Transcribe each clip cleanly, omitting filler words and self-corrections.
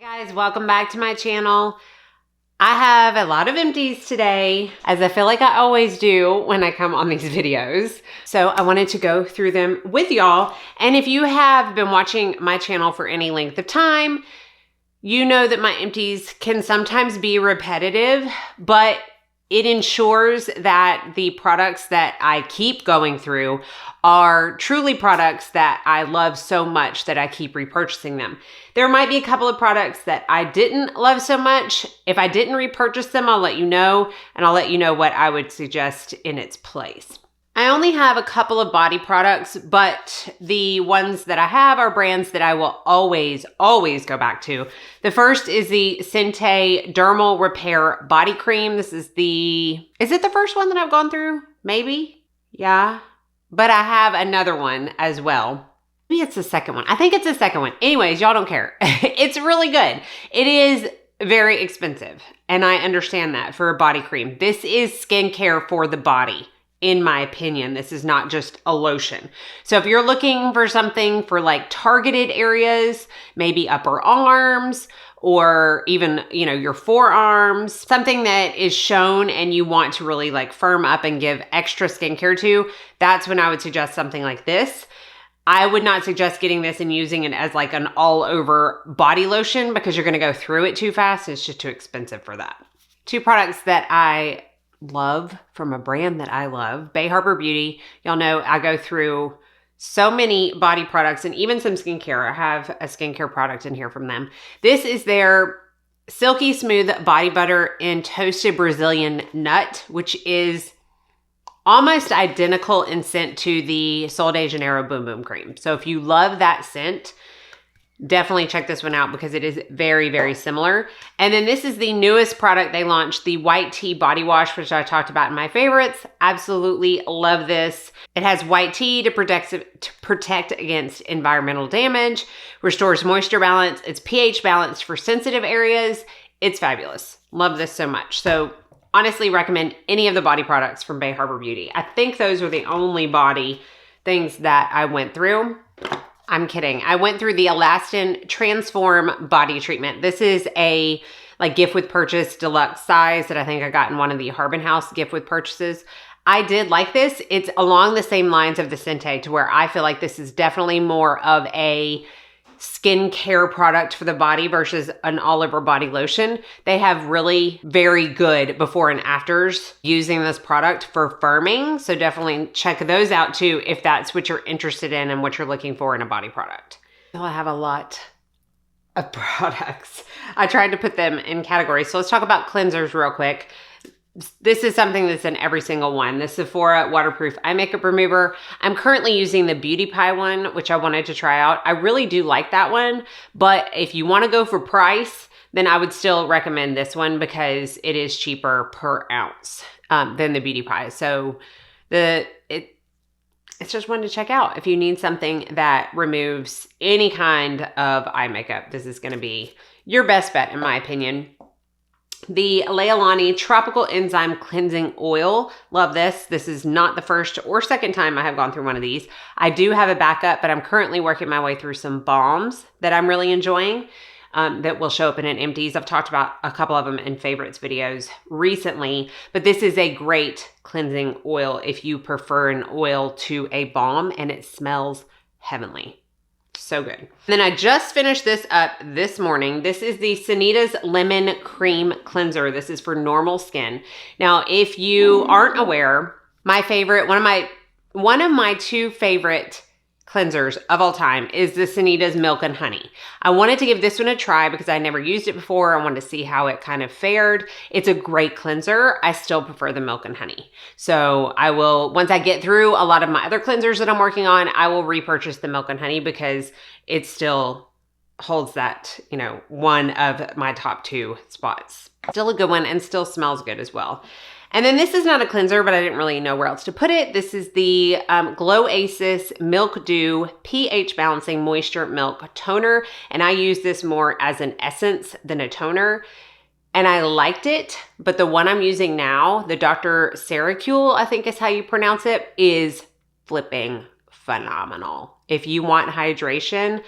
Guys, welcome back to my channel. I have a lot of empties today, as I feel like I always do when I come on these videos. So I wanted to go through them with y'all. And if you have been watching my channel for any length of time, you know that my empties can sometimes be repetitive, but it ensures that the products that I keep going through are truly products that I love so much that I keep repurchasing them. There might be a couple of products that I didn't love so much. If I didn't repurchase them, I'll let you know, and I'll let you know what I would suggest in its place. I only have a couple of body products, but the ones that I have are brands that I will always go back to. The first is the Sente Dermal Repair Body Cream. Is it the first one that I've gone through? Maybe? Yeah. But I have another one as well. Maybe it's the second one. I think it's the second one. Anyways, y'all don't care. It's really good. It is very expensive, and I understand that for a body cream. This is skincare for the body. In my opinion, this is not just a lotion. So if you're looking for something for like targeted areas, maybe upper arms or even, your forearms, something that is shown and you want to really like firm up and give extra skincare to, that's when I would suggest something like this. I would not suggest getting this and using it as like an all over body lotion because you're going to go through it too fast. It's just too expensive for that. Two products that I love from a brand that I love, Bay Harbor Beauty. Y'all know I go through so many body products and even some skincare. I have a skincare product in here from them. This is their Silky Smooth Body Butter in Toasted Brazilian Nut, which is almost identical in scent to the Sol de Janeiro Boom Boom Cream. So if you love that scent, definitely check this one out because it is very, very similar. And then this is the newest product they launched, the White Tea Body Wash, which I talked about in my favorites. Absolutely love this. It has white tea to protect against environmental damage, restores moisture balance. It's pH balanced for sensitive areas. It's fabulous. Love this so much. So honestly recommend any of the body products from Bay Harbor Beauty. I think those were the only body things that I went through. I'm kidding. I went through the Alastin Transform Body Treatment. This is a gift with purchase deluxe size that I think I got in one of the Harbin House gift with purchases. I did like this. It's along the same lines of the Sente, to where I feel like this is definitely more of a skincare product for the body versus an all-over body lotion. They have really very good before and afters using this product for firming. So definitely check those out too if that's what you're interested in and what you're looking for in a body product. So I have a lot of products. I tried to put them in categories. So let's talk about cleansers real quick. This is something that's in every single one. The Sephora Waterproof Eye Makeup Remover. I'm currently using the Beauty Pie one, which I wanted to try out. I really do like that one, but if you want to go for price, then I would still recommend this one because it is cheaper per ounce than the Beauty Pie. So it's just one to check out. If you need something that removes any kind of eye makeup, this is going to be your best bet in my opinion. The Leilani Tropical Enzyme Cleansing Oil. Love this. This is not the first or second time I have gone through one of these. I do have a backup, but I'm currently working my way through some balms that I'm really enjoying that will show up in an Empties. I've talked about a couple of them in favorites videos recently, but this is a great cleansing oil if you prefer an oil to a balm, and it smells heavenly. So good. And then I just finished this up this morning. This is the Sanitas Lemon Cream Cleanser. This is for normal skin. Now, if you aren't aware, my favorite, one of my two favorite cleansers of all time is the Sanitas Milk and Honey. I wanted to give this one a try because I never used it before. I wanted to see how it kind of fared. It's a great cleanser. I still prefer the Milk and Honey. So I will, once I get through a lot of my other cleansers that I'm working on, I will repurchase the Milk and Honey because it still holds that, one of my top two spots. Still a good one and still smells good as well. And then this is not a cleanser, but I didn't really know where else to put it. This is the Glow Aces Milk Dew pH Balancing Moisture Milk Toner. And I use this more as an essence than a toner. And I liked it, but the one I'm using now, the Dr. Ceramide, I think is how you pronounce it, is flipping phenomenal. If you want hydration,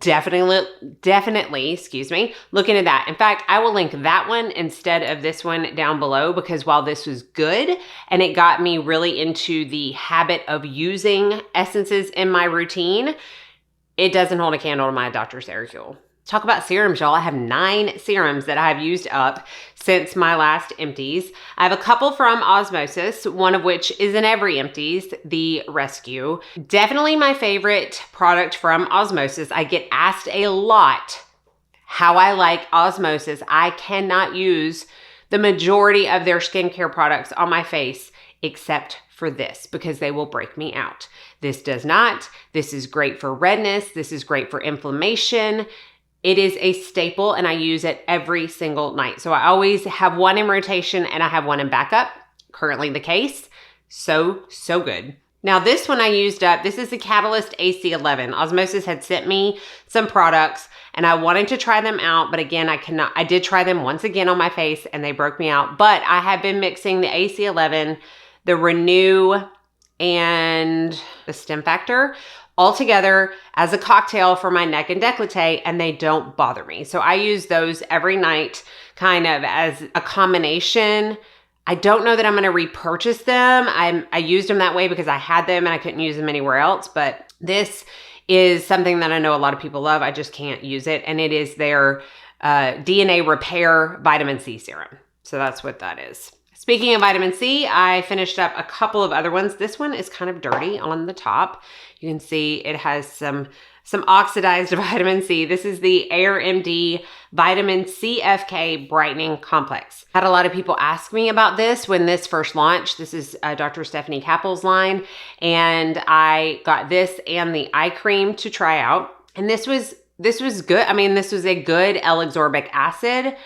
definitely, excuse me, look into that. In fact, I will link that one instead of this one down below, because while this was good and it got me really into the habit of using essences in my routine, it doesn't hold a candle to my Dr. Ceramide. Talk about serums, y'all. I have 9 serums that I've used up since my last Empties. I have a couple from Osmosis, one of which is in every Empties, the Rescue. Definitely my favorite product from Osmosis. I get asked a lot how I like Osmosis. I cannot use the majority of their skincare products on my face except for this, because they will break me out. This does not. This is great for redness. This is great for inflammation. It is a staple and I use it every single night. So I always have one in rotation and I have one in backup. Currently the case. So good. Now this one I used up. This is the Catalyst AC11. Osmosis had sent me some products and I wanted to try them out, but again, I did try them once again on my face and they broke me out. But I have been mixing the AC11, the Renew, and the Stem Factor all together as a cocktail for my neck and décolleté, and they don't bother me. So I use those every night kind of as a combination. I don't know that I'm gonna repurchase them. I used them that way because I had them and I couldn't use them anywhere else, but this is something that I know a lot of people love. I just can't use it, and it is their DNA Repair Vitamin C Serum. So that's what that is. Speaking of vitamin C, I finished up a couple of other ones. This one is kind of dirty on the top. You can see it has some oxidized vitamin C. This is the Airmd Vitamin CFK Brightening Complex. Had a lot of people ask me about this when this first launched. This is Dr. Stephanie Kappel's line, and I got this and the eye cream to try out. And this was good. I mean, this was a good L-ascorbic acid.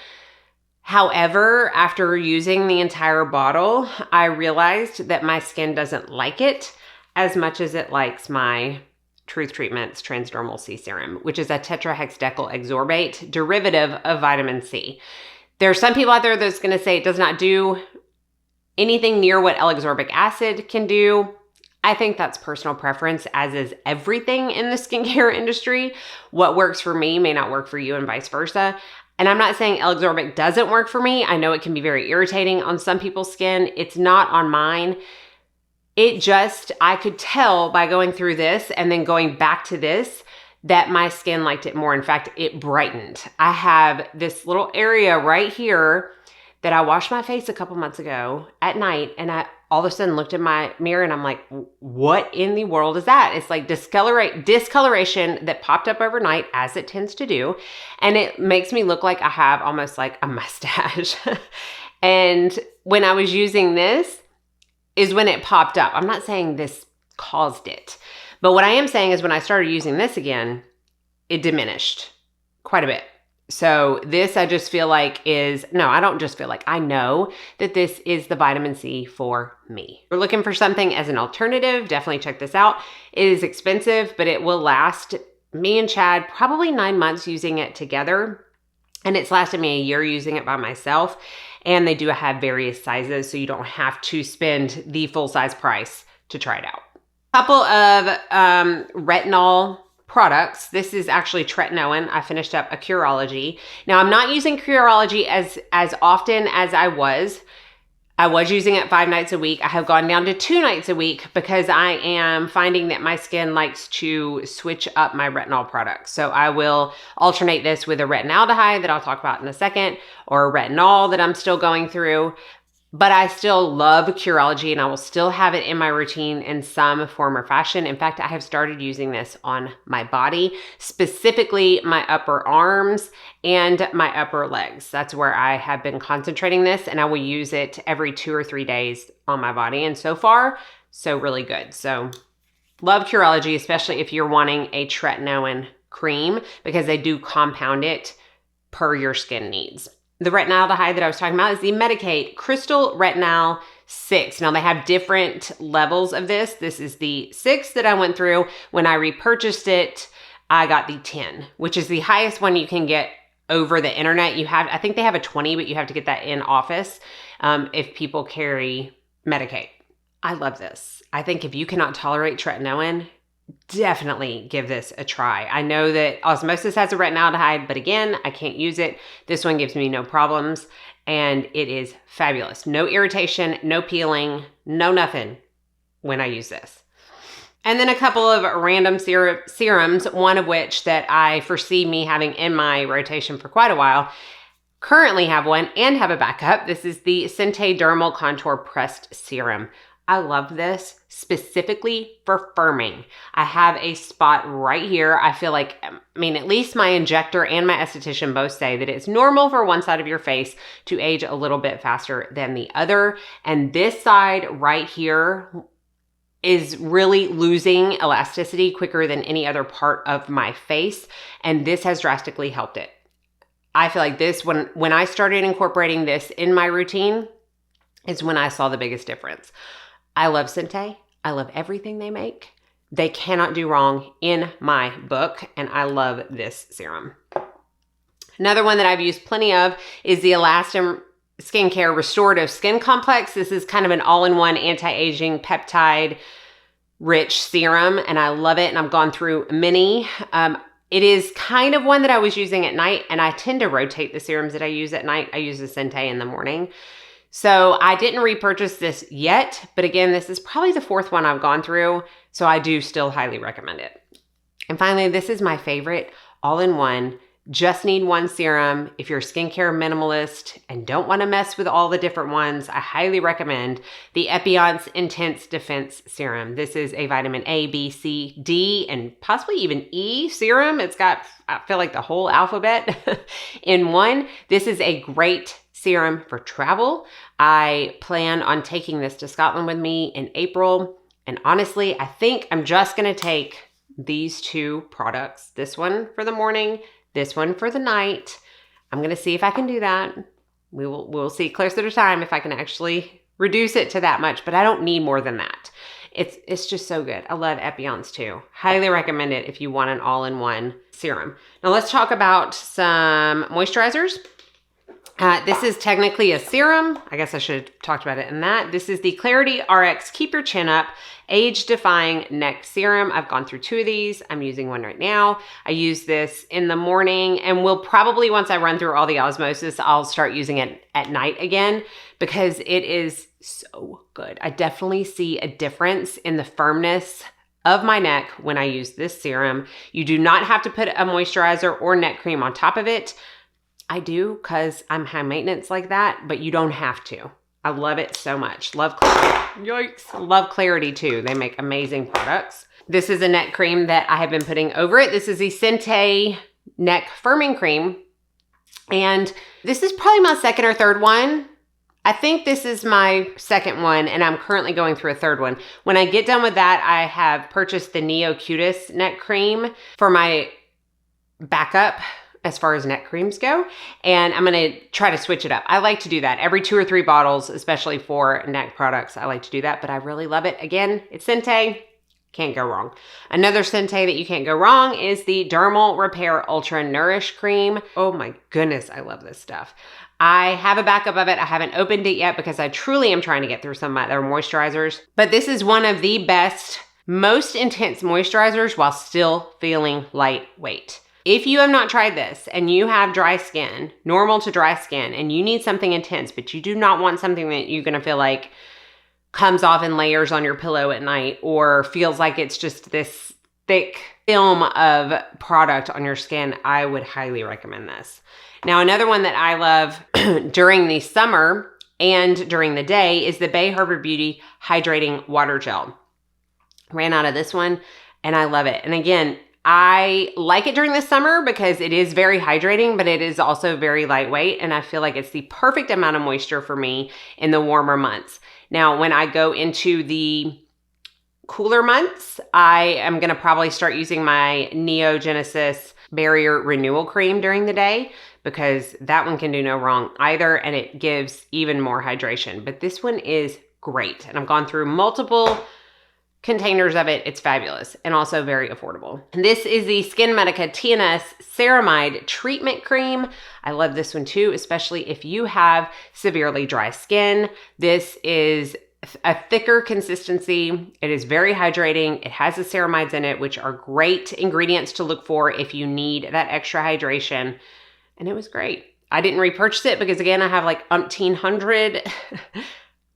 However, after using the entire bottle, I realized that my skin doesn't like it as much as it likes my Truth Treatment's Transdermal C Serum, which is a tetrahexadecyl exorbate derivative of vitamin C. There are some people out there that's going to say it does not do anything near what L-ascorbic acid can do. I think that's personal preference, as is everything in the skincare industry. What works for me may not work for you and vice versa. And I'm not saying L-ascorbic doesn't work for me. I know it can be very irritating on some people's skin. It's not on mine. I could tell by going through this and then going back to this that my skin liked it more. In fact, it brightened. I have this little area right here that I washed my face a couple months ago at night, and I all of a sudden looked in my mirror and I'm like, what in the world is that? It's like discoloration that popped up overnight, as it tends to do. And it makes me look like I have almost like a mustache. And when I was using this is when it popped up. I'm not saying this caused it, but what I am saying is when I started using this again, it diminished quite a bit. So this, I just feel like I don't just feel like, I know that this is the vitamin C for me. If you're looking for something as an alternative, definitely check this out. It is expensive, but it will last me and Chad probably 9 months using it together. And it's lasted me a year using it by myself. And they do have various sizes, so you don't have to spend the full size price to try it out. Couple of retinol products. This is actually tretinoin. I finished up a Curology. Now I'm not using Curology as often as I was. I was using it 5 nights a week. I have gone down to 2 nights a week because I am finding that my skin likes to switch up my retinol products. So I will alternate this with a retinaldehyde that I'll talk about in a second, or a retinol that I'm still going through. But I still love Curology, and I will still have it in my routine in some form or fashion. In fact, I have started using this on my body, specifically my upper arms and my upper legs. That's where I have been concentrating this, and I will use it every 2 or 3 days on my body. And so far, so really good. So love Curology, especially if you're wanting a tretinoin cream, because they do compound it per your skin needs. The retinaldehyde that I was talking about is the Medik8 Crystal Retinol 6. Now they have different levels of this. This is the 6 that I went through. When I repurchased it, I got the 10, which is the highest one you can get over the internet. I think they have a 20, but you have to get that in office if people carry Medik8. I love this. I think if you cannot tolerate tretinoin, definitely give this a try. I know that Osmosis has a retinaldehyde, but again, I can't use it. This one gives me no problems, and it is fabulous. No irritation, no peeling, no nothing when I use this. And then a couple of random serums, one of which that I foresee me having in my rotation for quite a while. Currently have one and have a backup. This is the Sente Dermal Contour Pressed Serum. I love this specifically for firming. I have a spot right here. I feel like, at least my injector and my esthetician both say that it's normal for one side of your face to age a little bit faster than the other. And this side right here is really losing elasticity quicker than any other part of my face. And this has drastically helped it. I feel like this, when I started incorporating this in my routine, is when I saw the biggest difference. I love Sente. I love everything they make. They cannot do wrong in my book, and I love this serum. Another one that I've used plenty of is the Alastin Skincare Restorative Skin Complex. This is kind of an all-in-one anti-aging peptide rich serum, and I love it, and I've gone through many. It is kind of one that I was using at night, and I tend to rotate the serums that I use at night. I use the Sente in the morning. So I didn't repurchase this yet, but again, this is probably the fourth one I've gone through, so I do still highly recommend it. And finally, this is my favorite all-in-one. Just need one serum. If you're a skincare minimalist and don't want to mess with all the different ones, I highly recommend the Epionce Intense Defense Serum. This is a vitamin A, B, C, D, and possibly even E serum. It's got, I feel like, the whole alphabet in one. This is a great serum for travel. I plan on taking this to Scotland with me in April. And honestly, I think I'm just going to take these two products, this one for the morning, this one for the night. I'm going to see if I can do that. We'll see closer to time if I can actually reduce it to that much, but I don't need more than that. It's just so good. I love Epionce too. Highly recommend it if you want an all-in-one serum. Now let's talk about some moisturizers. This is technically a serum. I guess I should have talked about it in that. This is the Clarity RX Keep Your Chin Up Age Defying Neck Serum. I've gone through two of these. I'm using one right now. I use this in the morning, and will probably, once I run through all the Osmosis, I'll start using it at night again because it is so good. I definitely see a difference in the firmness of my neck when I use this serum. You do not have to put a moisturizer or neck cream on top of it. I do because I'm high maintenance like that, but you don't have to. I love it so much. Love Clarity. Yikes. Love Clarity too. They make amazing products. This is a neck cream that I have been putting over it. This is the Sente Neck Firming Cream. And this is probably my second or third one. I think this is my second one, and I'm currently going through a third one. When I get done with that, I have purchased the Neogenesis neck cream for my backup as far as neck creams go, and I'm going to try to switch it up. I like to do that every 2 or 3 bottles, especially for neck products. I like to do that, but I really love it. Again, it's Sente. Can't go wrong. Another Sente that you can't go wrong is the Dermal Repair Ultra Nourish Cream. Oh my goodness, I love this stuff. I have a backup of it. I haven't opened it yet because I truly am trying to get through some of my other moisturizers, but this is one of the best, most intense moisturizers while still feeling lightweight. If you have not tried this and you have dry skin, normal to dry skin, and you need something intense, but you do not want something that you're going to feel like comes off in layers on your pillow at night or feels like it's just this thick film of product on your skin, I would highly recommend this. Now, another one that I love during the summer and during the day is the Bay Harbor Beauty Hydrating Water Gel. Ran out of this one and I love it. And again, I like it during the summer because it is very hydrating, but it is also very lightweight, and I feel like it's the perfect amount of moisture for me in the warmer months. Now, when I go into the cooler months, I am going to probably start using my Neogenesis Barrier Renewal Cream during the day because that one can do no wrong either, and it gives even more hydration. But this one is great, and I've gone through multiple containers of it. It's fabulous and also very affordable. This is the Skinmedica TNS Ceramide Treatment Cream. I love this one too, especially if you have severely dry skin. This is a thicker consistency. It is very hydrating. It has the ceramides in it, which are great ingredients to look for if you need that extra hydration. And it was great. I didn't repurchase it because, again, I have like umpteen hundred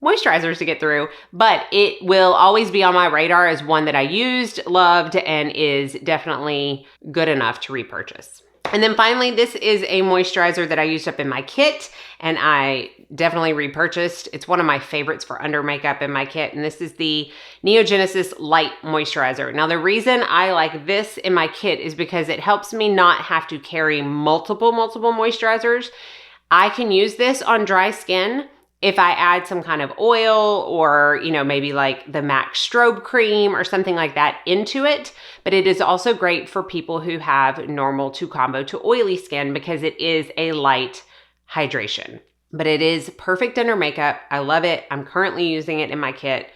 moisturizers to get through, but it will always be on my radar as one that I used, loved, and is definitely good enough to repurchase. And then finally, this is a moisturizer that I used up in my kit, and I definitely repurchased. It's one of my favorites for under makeup in my kit, and this is the Neogenesis Light Moisturizer. Now, the reason I like this in my kit is because it helps me not have to carry multiple moisturizers. I can use this on dry skin if I add some kind of oil or, you know, maybe like the MAC strobe cream or something like that into it. But it is also great for people who have normal to combo to oily skin because it is a light hydration. But it is perfect under makeup. I love it. I'm currently using it in my kit.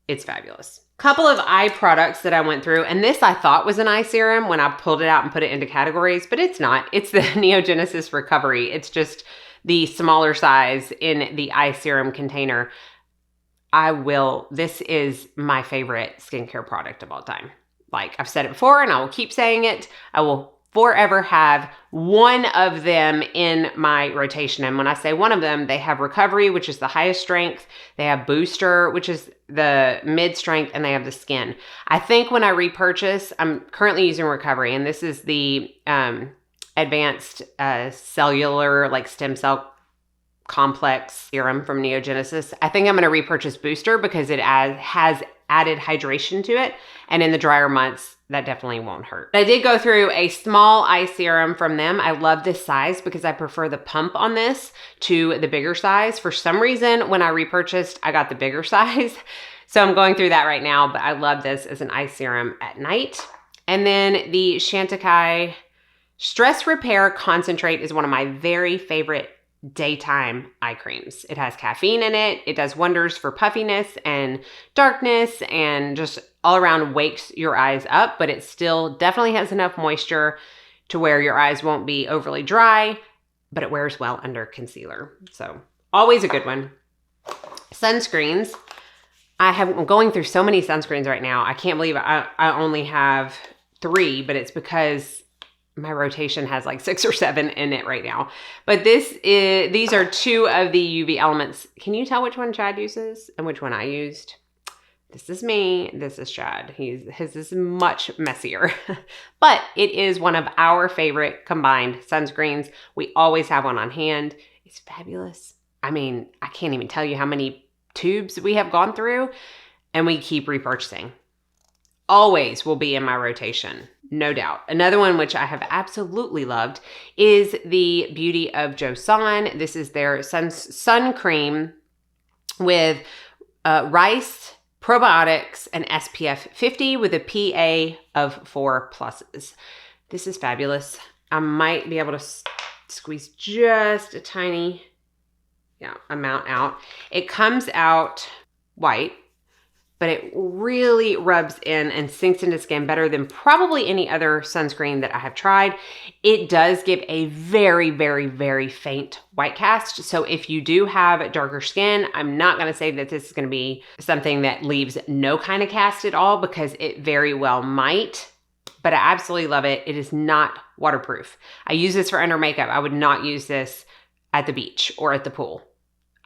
It's fabulous. Couple of eye products that I went through, and this I thought was an eye serum when I pulled it out and put it into categories, but it's not. It's the Neogenesis Recovery. It's just the smaller size in the eye serum container. This is my favorite skincare product of all time. Like I've said it before and I will keep saying it. I will forever have one of them in my rotation. And when I say one of them, they have Recovery, which is the highest strength. They have Booster, which is the mid strength, and they have the Skin. I think when I repurchase, I'm currently using Recovery, and this is the advanced cellular, like stem cell complex serum from Neogenesis. I think I'm going to repurchase Booster because it has added hydration to it. And in the drier months, that definitely won't hurt. I did go through a small eye serum from them. I love this size because I prefer the pump on this to the bigger size. For some reason, when I repurchased, I got the bigger size. So I'm going through that right now, but I love this as an eye serum at night. And then the Shantikai Stress Repair Concentrate is one of my very favorite daytime eye creams. It has caffeine in it. It does wonders for puffiness and darkness and just all around wakes your eyes up, but it still definitely has enough moisture to where your eyes won't be overly dry, but it wears well under concealer. So always a good one. Sunscreens. I'm going through so many sunscreens right now. I can't believe I only have 3, but it's because my rotation has like 6 or 7 in it right now. But these are 2 of the UV Elements. Can you tell which one Chad uses and which one I used? This is me. This is Chad. His is much messier. But it is one of our favorite combined sunscreens. We always have one on hand. It's fabulous. I mean, I can't even tell you how many tubes we have gone through, and we keep repurchasing. Always will be in my rotation. No doubt. Another one which I have absolutely loved is the Beauty of Joseon. This is their sun cream with rice, probiotics, and SPF 50 with a PA of 4+. This is fabulous. I might be able to squeeze just a tiny amount out. It comes out white, but it really rubs in and sinks into skin better than probably any other sunscreen that I have tried. It does give a very, very, very faint white cast. So if you do have darker skin, I'm not going to say that this is going to be something that leaves no kind of cast at all, because it very well might, but I absolutely love it. It is not waterproof. I use this for under makeup. I would not use this at the beach or at the pool.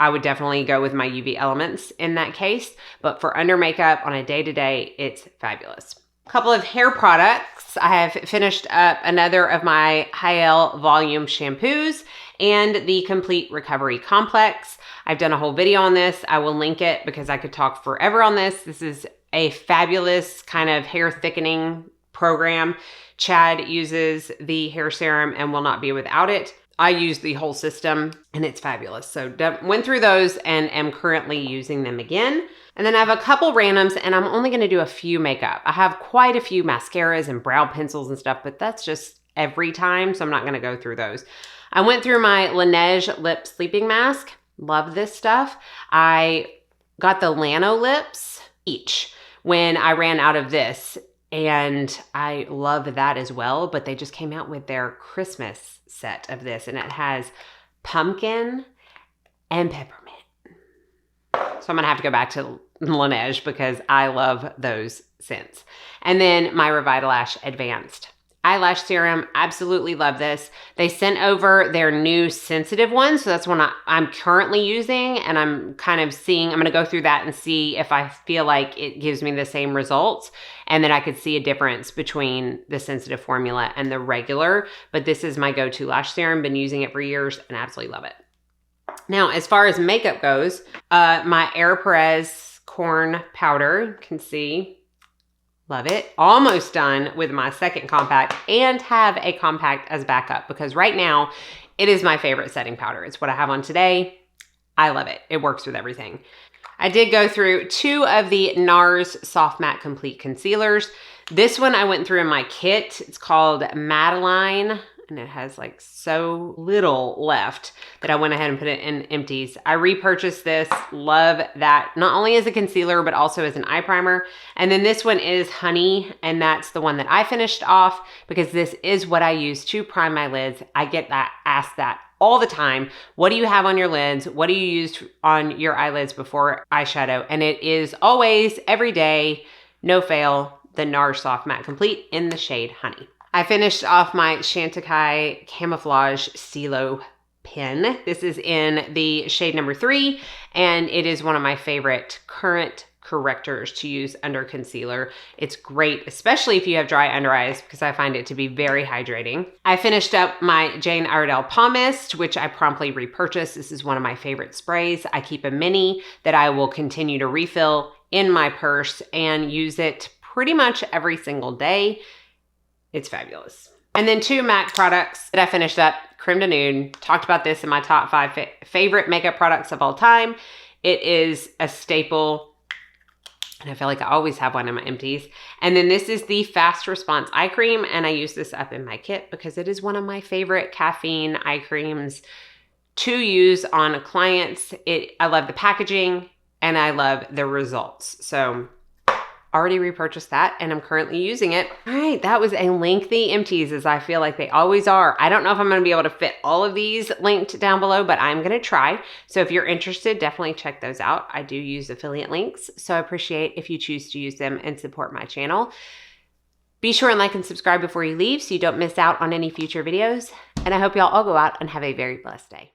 I would definitely go with my UV Elements in that case, but for under makeup on a day-to-day, it's fabulous. A couple of hair products. I have finished up another of my Hyel Volume shampoos and the Complete Recovery Complex. I've done a whole video on this. I will link it because I could talk forever on this. This is a fabulous kind of hair thickening program. Chad uses the hair serum and will not be without it. I use the whole system and it's fabulous. So went through those and am currently using them again. And then I have a couple randoms, and I'm only going to do a few makeup. I have quite a few mascaras and brow pencils and stuff, but that's just every time, so I'm not going to go through those. I went through my Laneige Lip Sleeping Mask. Love this stuff. I got the Lano Lips each when I ran out of this, and I love that as well, but they just came out with their Christmas set of this, and it has pumpkin and peppermint. So I'm gonna have to go back to Laneige because I love those scents. And then my Revitalash Advanced Eyelash Serum, absolutely love this. They sent over their new sensitive one, so that's one I'm currently using, and I'm kind of seeing, I'm gonna go through that and see if I feel like it gives me the same results, and then I could see a difference between the sensitive formula and the regular, but this is my go-to lash serum, been using it for years and absolutely love it. Now, as far as makeup goes, my Airpress Corn Powder, you can see, love it. Almost done with my second compact and have a compact as backup because right now it is my favorite setting powder. It's what I have on today. I love it. It works with everything. I did go through 2 of the NARS Soft Matte Complete Concealers. This one I went through in my kit. It's called Madeline, and it has like so little left that I went ahead and put it in Empties. I repurchased this, love that, not only as a concealer, but also as an eye primer. And then this one is Honey, and that's the one that I finished off because this is what I use to prime my lids. I get asked that all the time. What do you have on your lids? What do you use on your eyelids before eyeshadow? And it is always, every day, no fail, the NARS Soft Matte Complete in the shade Honey. I finished off my Chantecaille Camouflage CeeLo pen. This is in the shade number 3, and it is one of my favorite current correctors to use under concealer. It's great, especially if you have dry under eyes, because I find it to be very hydrating. I finished up my Jane Iredale Pommist, which I promptly repurchased. This is one of my favorite sprays. I keep a mini that I will continue to refill in my purse and use it pretty much every single day. It's fabulous. And then 2 MAC products that I finished up, Creme de Nude. Talked about this in my top 5 favorite makeup products of all time. It is a staple, and I feel like I always have one in my Empties. And then this is the Fast Response Eye Cream, and I use this up in my kit because it is one of my favorite caffeine eye creams to use on clients. I love the packaging, and I love the results. So already repurchased that, and I'm currently using it. All right, that was a lengthy Empties, as I feel like they always are. I don't know if I'm gonna be able to fit all of these linked down below, but I'm gonna try. So if you're interested, definitely check those out. I do use affiliate links, so I appreciate if you choose to use them and support my channel. Be sure and like and subscribe before you leave so you don't miss out on any future videos. And I hope y'all all go out and have a very blessed day.